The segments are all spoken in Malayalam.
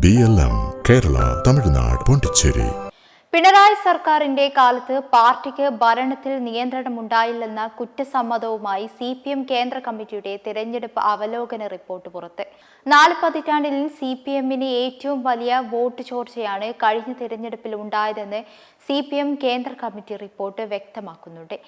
BLM കേരള, തമിഴ്നാട്, പോണ്ടിച്ചേരി. പിണറായി സർക്കാരിന്റെ കാലത്ത് പാർട്ടിക്ക് ഭരണത്തിൽ നിയന്ത്രണമുണ്ടായില്ലെന്ന കുറ്റസമ്മതവുമായി CPM കേന്ദ്ര കമ്മിറ്റിയുടെ തിരഞ്ഞെടുപ്പ് അവലോകന റിപ്പോർട്ട് പുറത്ത്. 4 പതിറ്റാണ്ടിൽ CPMന് ഏറ്റവും വലിയ വോട്ട് ചോർച്ചയാണ് കഴിഞ്ഞ തിരഞ്ഞെടുപ്പിൽ ഉണ്ടായതെന്ന് CPM കേന്ദ്ര കമ്മിറ്റി റിപ്പോർട്ട് വ്യക്തമാക്കുന്നുണ്ട്.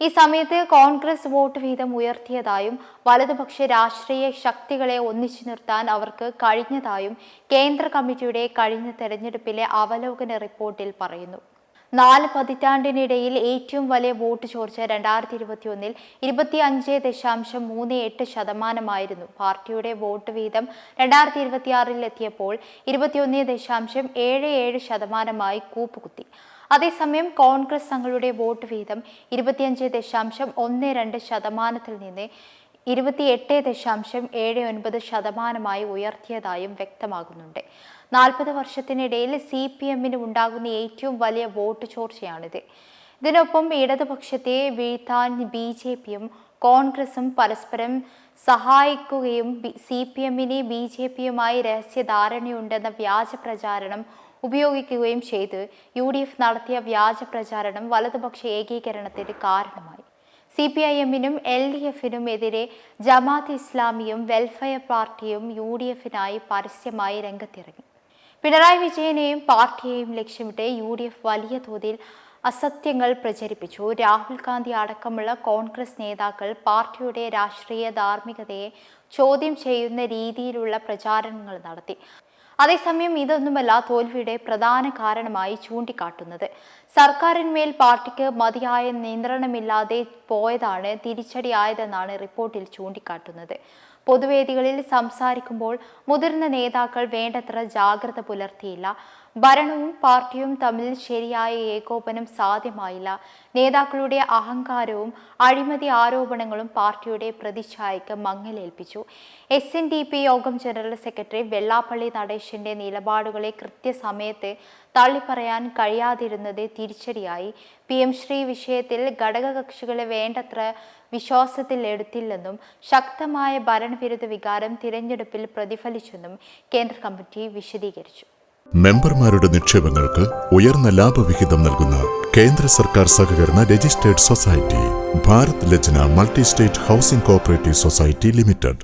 ഈ സമയത്ത് കോൺഗ്രസ് വോട്ട് വീതം ഉയർത്തിയതായും വലതുപക്ഷ രാഷ്ട്രീയ ശക്തികളെ ഒന്നിച്ചു നിർത്താൻ അവർക്ക് കഴിഞ്ഞതായും കേന്ദ്ര കമ്മിറ്റിയുടെ കഴിഞ്ഞ തെരഞ്ഞെടുപ്പിലെ അവലോകന റിപ്പോർട്ടിൽ പറയുന്നു. 4 പതിറ്റാണ്ടിനിടയിൽ ഏറ്റവും വലിയ വോട്ട് ചോർച്ച 2021 25.38% പാർട്ടിയുടെ വോട്ട് വീതം 2026 എത്തിയപ്പോൾ 21.77% കൂപ്പുകുത്തി. അതേസമയം കോൺഗ്രസ് തങ്ങളുടെ വോട്ട് വീതം 25.12% നിന്ന് 28.79% ഉയർത്തിയതായും വ്യക്തമാകുന്നുണ്ട്. 40 വർഷത്തിനിടയിൽ CPMന് ഉണ്ടാകുന്ന ഏറ്റവും വലിയ വോട്ട് ചോർച്ചയാണിത്. ഇതിനൊപ്പം ഇടതുപക്ഷത്തെ വീഴ്ത്താൻ BJPയും കോൺഗ്രസും പരസ്പരം സഹായിക്കുകയും CPMന് BJPയുമായി രഹസ്യധാരണയുണ്ടെന്ന വ്യാജ പ്രചാരണം ഉപയോഗിക്കുകയും ചെയ്ത് UDF നടത്തിയ വ്യാജ പ്രചാരണം വലതുപക്ഷ ഏകീകരണത്തിന് കാരണമായി. CPIMനും LDFനും എതിരെ ജമാഅത്ത് ഇസ്ലാമിയും വെൽഫെയർ പാർട്ടിയും UDFനായി പരസ്യമായി രംഗത്തിറങ്ങി. പിണറായി വിജയനെയും പാർട്ടിയെയും ലക്ഷ്യമിട്ട് UDF വലിയ തോതിൽ അസത്യങ്ങൾ പ്രചരിപ്പിച്ചു. രാഹുൽ ഗാന്ധി അടക്കമുള്ള കോൺഗ്രസ് നേതാക്കൾ പാർട്ടിയുടെ രാഷ്ട്രീയ ധാർമ്മികതയെ ചോദ്യം ചെയ്യുന്ന രീതിയിലുള്ള പ്രചാരണങ്ങൾ നടത്തി. അതേസമയം ഇതൊന്നുമല്ല തോൽവിയുടെ പ്രധാന കാരണമായി ചൂണ്ടിക്കാട്ടുന്നത്. സർക്കാരിന്മേൽ പാർട്ടിക്ക് മതിയായ നിയന്ത്രണമില്ലാതെ പോയതാണ് തിരിച്ചടിയായതെന്നാണ് റിപ്പോർട്ടിൽ ചൂണ്ടിക്കാട്ടുന്നത്. പൊതുവേദികളിൽ സംസാരിക്കുമ്പോൾ മുതിർന്ന നേതാക്കൾ വേണ്ടത്ര ജാഗ്രത പുലർത്തിയില്ല. ഭരണവും പാർട്ടിയും തമ്മിൽ ശരിയായ ഏകോപനം സാധ്യമായില്ല. നേതാക്കളുടെ അഹങ്കാരവും അഴിമതി ആരോപണങ്ങളും പാർട്ടിയുടെ പ്രതിച്ഛായയ്ക്ക് മങ്ങലേൽപ്പിച്ചു. SNDP യോഗം ജനറൽ സെക്രട്ടറി വെള്ളാപ്പള്ളി നടേശന്റെ നിലപാടുകളെ കൃത്യസമയത്ത് തള്ളിപ്പറയാൻ കഴിയാതിരുന്നത് തിരിച്ചടിയായി. PM ശ്രീ വിഷയത്തിൽ ഘടകകക്ഷികളെ വേണ്ടത്ര വിശ്വാസത്തിൽ എടുത്തില്ലെന്നും ശക്തമായ ഭരണവിരുദ്ധ വികാരം തിരഞ്ഞെടുപ്പിൽ പ്രതിഫലിച്ചെന്നും കേന്ദ്ര കമ്മിറ്റി വിശദീകരിച്ചു. മെമ്പർമാരുടെ നിക്ഷേപങ്ങൾക്ക് ഉയർന്ന ലാഭവിഹിതം നൽകുന്ന കേന്ദ്ര സർക്കാർ സഹകരണ registered society Bharat Lajna multi state housing cooperative society limited.